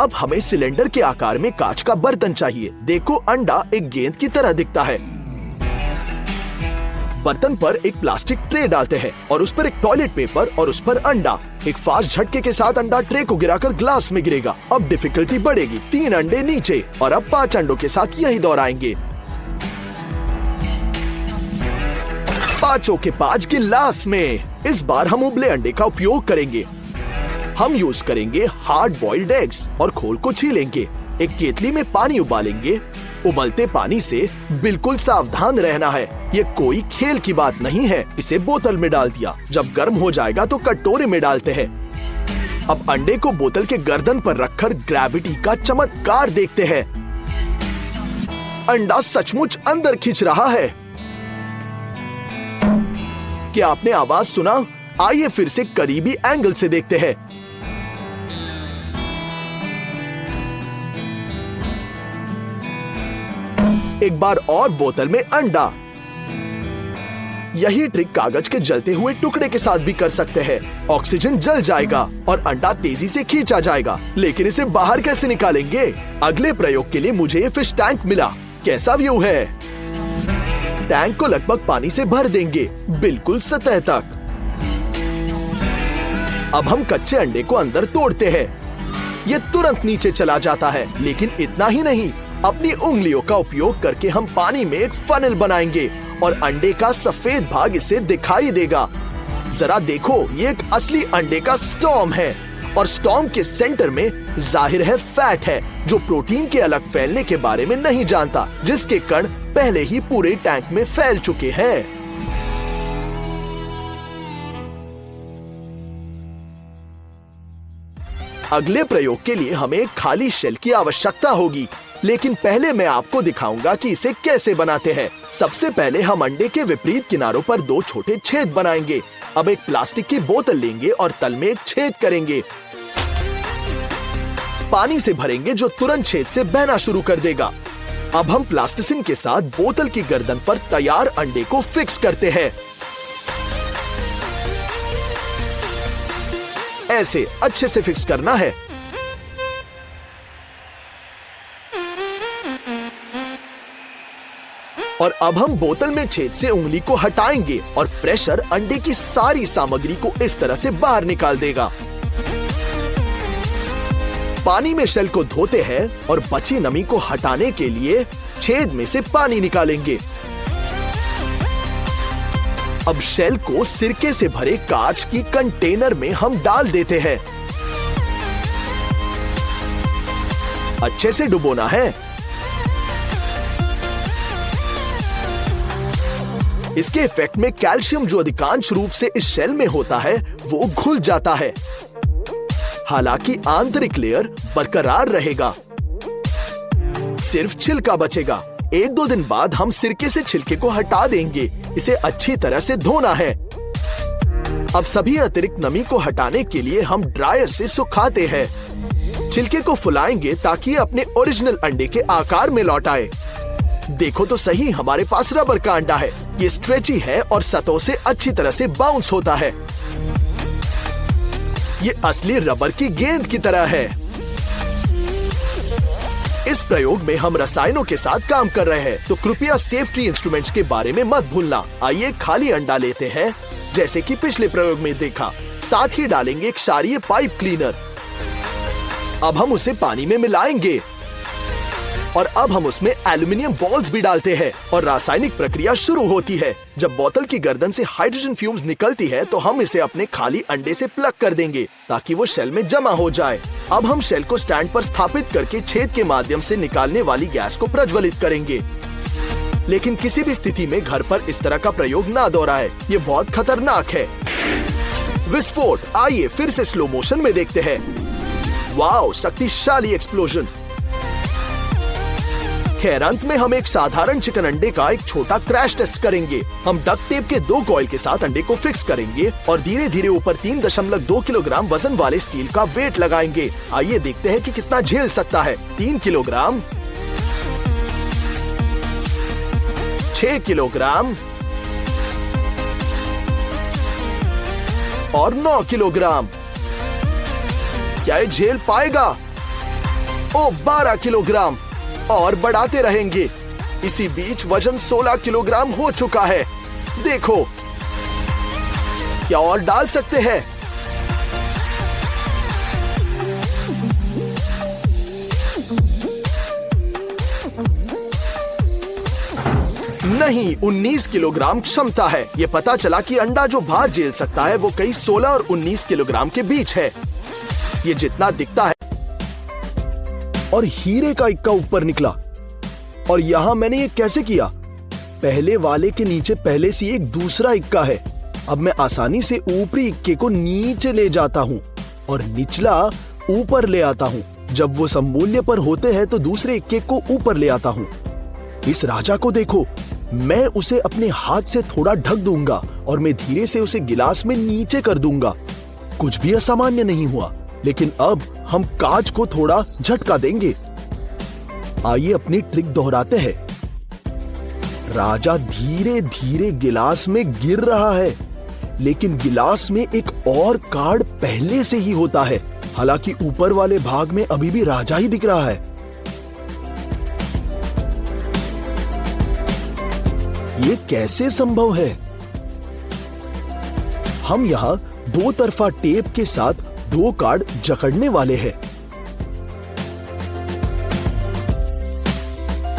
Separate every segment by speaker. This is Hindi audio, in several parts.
Speaker 1: अब हमें सिलेंडर के आकार में कांच का बर्तन चाहिए। देखो, अंडा एक गेंद की तरह दिखता है। बर्तन पर एक प्लास्टिक ट्रे डालते हैं और उस पर एक टॉयलेट पेपर और उस पर अंडा। एक फास्ट झटके के साथ अंडा ट्रे को गिराकर ग्लास में गिरेगा। अब डिफिकल्टी बढ़ेगी। 3 अंडे नीचे और अब 5 अंडों के साथ यही दोहराएंगे। 5 के 5 गिलास में। इस बार हम उबले अंडे का उपयोग करेंगे। हम यूज करेंगे हार्ड बॉइल्ड एग्स और खोल को छीलेंगे। एक केतली में पानी उबालेंगे। उबलते पानी से बिल्कुल सावधान रहना है। ये कोई खेल की बात नहीं है। इसे बोतल में डाल दिया। जब गर्म हो जाएगा तो कटोरे में डालते हैं। अब अंडे को बोतल के गर्दन पर रखकर ग्रेविटी का चमत्कार देखते हैं। अंडा सचमुच अंदर खिंच रहा है। क्या आपने आवाज सुना? आइए फिर से करीबी एंगल से देखते हैं। एक बार और बोतल में अंडा। यही ट्रिक कागज के जलते हुए टुकड़े के साथ भी कर सकते हैं। ऑक्सीजन जल जाएगा और अंडा तेजी से खींचा जाएगा। लेकिन इसे बाहर कैसे निकालेंगे? अगले प्रयोग के लिए मुझे ये फिश टैंक मिला। कैसा व्यू है? टैंक को लगभग पानी से भर देंगे, बिल्कुल सतह तक। अब हम कच्चे अंडे को अंदर तोड़ते हैं। ये तुरंत नीचे चला जाता है। लेकिन इतना ही नहीं, अपनी उंगलियों का उपयोग करके हम पानी में एक फनल बनाएंगे और अंडे का सफेद भाग इसे दिखाई देगा। जरा देखो, ये एक असली अंडे का स्टॉर्म है और स्टॉर्म के सेंटर में जाहिर है फैट है, जो प्रोटीन के अलग फैलने के बारे में नहीं जानता, जिसके कण पहले ही पूरे टैंक में फैल चुके हैं। अगले प्रयोग के लिए हमें एक खाली शेल की आवश्यकता होगी। लेकिन पहले मैं आपको दिखाऊंगा कि इसे कैसे बनाते हैं। सबसे पहले हम अंडे के विपरीत किनारों पर 2 छोटे छेद बनाएंगे। अब एक प्लास्टिक की बोतल लेंगे और तल में एक छेद करेंगे। पानी से भरेंगे जो तुरंत छेद से बहना शुरू कर देगा। अब हम प्लास्टिसिन के साथ बोतल की गर्दन पर तैयार अंडे को फिक्स करते हैं। ऐसे अच्छे से फिक्स करना है। और अब हम बोतल में छेद से उंगली को हटाएंगे और प्रेशर अंडे की सारी सामग्री को इस तरह से बाहर निकाल देगा। पानी में शेल को धोते हैं और बची नमी को हटाने के लिए छेद में से पानी निकालेंगे। अब शेल को सिरके से भरे कांच की कंटेनर में हम डाल देते हैं। अच्छे से डुबोना है। इसके इफेक्ट में कैल्शियम, जो अधिकांश रूप से इस शेल में होता है, वो घुल जाता है। हालांकि आंतरिक लेयर बरकरार रहेगा। सिर्फ छिलका बचेगा। 1-2 दिन बाद हम सिरके से छिलके को हटा देंगे। इसे अच्छी तरह से धोना है। अब सभी अतिरिक्त नमी को हटाने के लिए हम ड्रायर से सुखाते हैं। छिलके को फुलाएंगे ताकि अपने ओरिजिनल अंडे के आकार में लौट आए। देखो तो सही, हमारे पास रबर का अंडा है। ये स्ट्रेची है और सतह से अच्छी तरह से बाउंस होता है। ये असली रबर की गेंद की तरह है। इस प्रयोग में हम रसायनों के साथ काम कर रहे हैं, तो कृपया सेफ्टी इंस्ट्रूमेंट्स के बारे में मत भूलना। आइए खाली अंडा लेते हैं, जैसे कि पिछले प्रयोग में देखा। साथ ही डालेंगे एक क्षारीय पाइप क्लीनर। अब हम उसे पानी में मिलाएंगे और अब हम उसमें एल्युमिनियम बॉल्स भी डालते हैं और रासायनिक प्रक्रिया शुरू होती है। जब बोतल की गर्दन से हाइड्रोजन फ्यूम्स निकलती है तो हम इसे अपने खाली अंडे से प्लग कर देंगे ताकि वो शेल में जमा हो जाए। अब हम शेल को स्टैंड पर स्थापित करके छेद के माध्यम से निकालने वाली गैस को प्रज्वलित करेंगे। लेकिन किसी भी स्थिति में घर पर इस तरह का प्रयोग ना दोहराएं, ये बहुत खतरनाक है। विस्फोट। आइए फिर से स्लो मोशन में देखते हैं। वाओ, शक्तिशाली एक्सप्लोजन। खैर, अंत में हम एक साधारण चिकन अंडे का एक छोटा क्रैश टेस्ट करेंगे। हम डक्ट टेप के 2 कॉइल के साथ अंडे को फिक्स करेंगे और धीरे धीरे ऊपर 3.2 किलोग्राम वजन वाले स्टील का वेट लगाएंगे। आइए देखते हैं कि कितना झेल सकता है। 3 किलोग्राम, 6 किलोग्राम और 9 किलोग्राम। क्या ये झेल पाएगा? ओ 12 किलोग्राम और बढ़ाते रहेंगे। इसी बीच वजन 16 किलोग्राम हो चुका है। देखो, क्या और डाल सकते हैं? नहीं, 19 किलोग्राम क्षमता है। ये पता चला कि अंडा जो भार झेल सकता है वो कई 16 और 19 किलोग्राम के बीच है। ये जितना दिखता है। और हीरे का इक्का ऊपर निकला। और यहां मैंने ये कैसे किया? पहले वाले के नीचे पहले से एक दूसरा इक्का है। अब मैं आसानी से ऊपरी इक्के को नीचे ले जाता हूं और निचला ऊपर ले आता हूं। जब वो सममूल्य पर होते हैं तो दूसरे इक्के को ऊपर ले आता हूं। इस राजा को देखो, मैं उसे अपने हाथ से थोड़ा ढक दूंगा और मैं धीरे से उसे गिलास में नीचे कर दूंगा। कुछ भी असामान्य नहीं हुआ, लेकिन अब हम कांच को थोड़ा झटका देंगे। आइए अपनी ट्रिक दोहराते हैं। राजा धीरे धीरे गिलास में गिर रहा है, लेकिन गिलास में एक और कार्ड पहले से ही होता है। हालांकि ऊपर वाले भाग में अभी भी राजा ही दिख रहा है। ये कैसे संभव है? हम यहां दो तरफा टेप के साथ 2 कार्ड जकड़ने वाले हैं,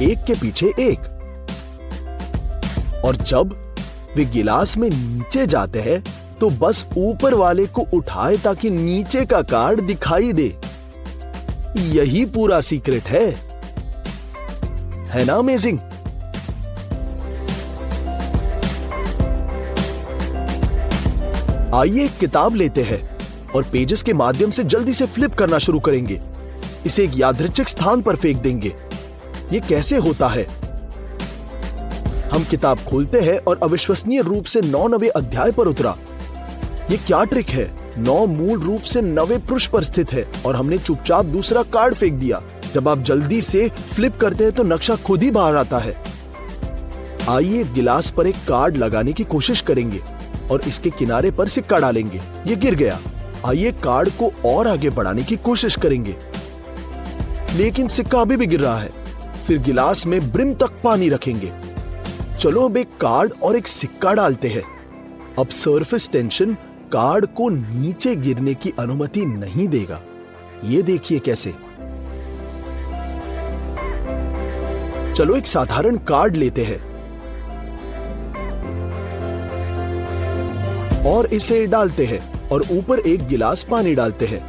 Speaker 1: एक के पीछे एक। और जब वे गिलास में नीचे जाते हैं तो बस ऊपर वाले को उठाए ताकि नीचे का कार्ड दिखाई दे। यही पूरा सीक्रेट है ना अमेजिंग? आइए एक किताब लेते हैं और पेजेस के माध्यम से जल्दी से फ्लिप करना शुरू करेंगे। इसे एक यादृच्छिक स्थान पर फेंक देंगे। ये कैसे होता है? हम किताब खोलते हैं और अविश्वसनीय रूप से 9 नवे अध्याय पर उतरा। ये क्या ट्रिक है? 9 मूल रूप से 9वें पृष्ठ पर स्थित है और हमने चुपचाप दूसरा कार्ड फेंक दिया। जब आप जल्दी से फ्लिप करते हैं तो नक्शा खुद ही बाहर आता है। आइए गिलास पर एक कार्ड लगाने की कोशिश करेंगे और इसके किनारे पर सिक्का डालेंगे। ये गिर गया। आइए कार्ड को और आगे बढ़ाने की कोशिश करेंगे, लेकिन सिक्का अभी भी गिर रहा है। फिर गिलास में ब्रिम तक पानी रखेंगे। चलो अब एक कार्ड और एक सिक्का डालते हैं। अब सरफेस टेंशन कार्ड को नीचे गिरने की अनुमति नहीं देगा। ये देखिए कैसे। चलो एक साधारण कार्ड लेते हैं और इसे डालते हैं और ऊपर एक गिलास पानी डालते हैं।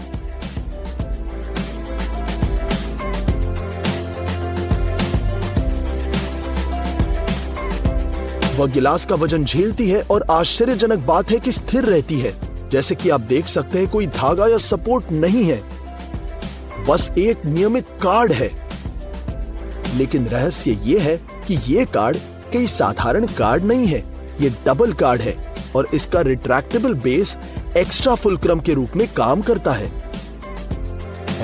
Speaker 1: वह गिलास का वजन झेलती है और आश्चर्यजनक बात है कि स्थिर रहती है। जैसे कि आप देख सकते हैं कोई धागा या सपोर्ट नहीं है, बस एक नियमित कार्ड है। लेकिन रहस्य यह है कि यह कार्ड कोई साधारण कार्ड नहीं है, यह डबल कार्ड है और इसका रिट्रैक्टेबल बेस एक्स्ट्रा फुलक्रम के रूप में काम करता है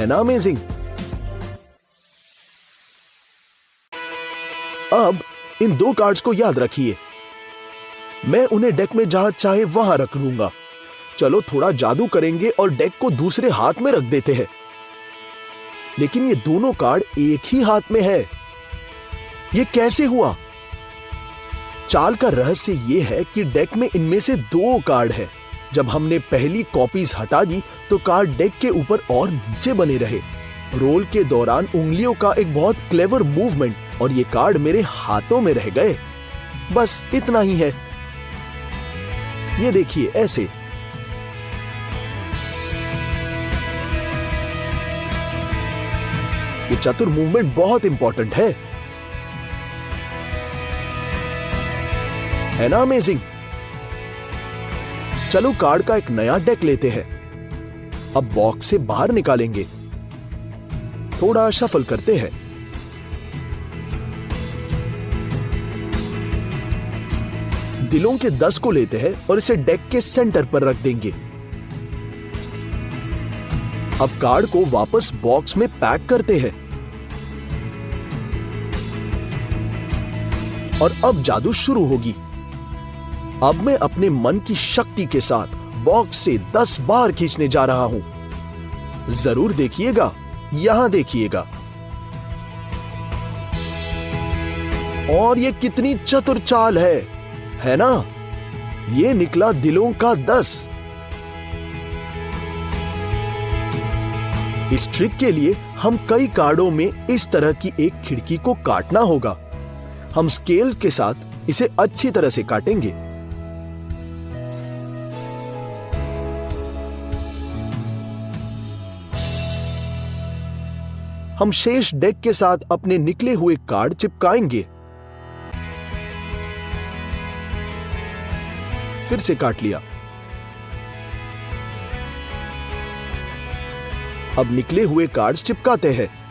Speaker 1: ना अमेजिंग? अब इन 2 कार्ड्स को याद रखिए। मैं उन्हें डेक में जहां चाहे वहां रख लूंगा। चलो थोड़ा जादू करेंगे और डेक को दूसरे हाथ में रख देते हैं। लेकिन ये दोनों कार्ड एक ही हाथ में है। ये कैसे हुआ? चाल का रहस्य यह है कि डेक में इनमें से 2 कार्ड है। जब हमने पहली कॉपीज हटा दी तो कार्ड डेक के ऊपर और नीचे बने रहे। रोल के दौरान उंगलियों का एक बहुत क्लेवर मूवमेंट और ये कार्ड मेरे हाथों में रह गए। बस इतना ही है। ये देखिए ऐसे। ये चतुर मूवमेंट बहुत इंपॉर्टेंट है ना अमेजिंग? चलो कार्ड का एक नया डेक लेते हैं। अब बॉक्स से बाहर निकालेंगे। थोड़ा शफल करते हैं। दिलों के 10 को लेते हैं और इसे डेक के सेंटर पर रख देंगे। अब कार्ड को वापस बॉक्स में पैक करते हैं और अब जादू शुरू होगी। अब मैं अपने मन की शक्ति के साथ बॉक्स से 10 बार खींचने जा रहा हूं। जरूर देखिएगा, यहां देखिएगा। और ये कितनी चतुर चाल है ना? ये निकला दिलों का 10। इस ट्रिक के लिए हम कई कार्डों में इस तरह की एक खिड़की को काटना होगा। हम स्केल के साथ इसे अच्छी तरह से काटेंगे। हम शेष डेक के साथ अपने निकले हुए कार्ड चिपकाएंगे। फिर से काट लिया। अब निकले हुए कार्ड चिपकाते हैं।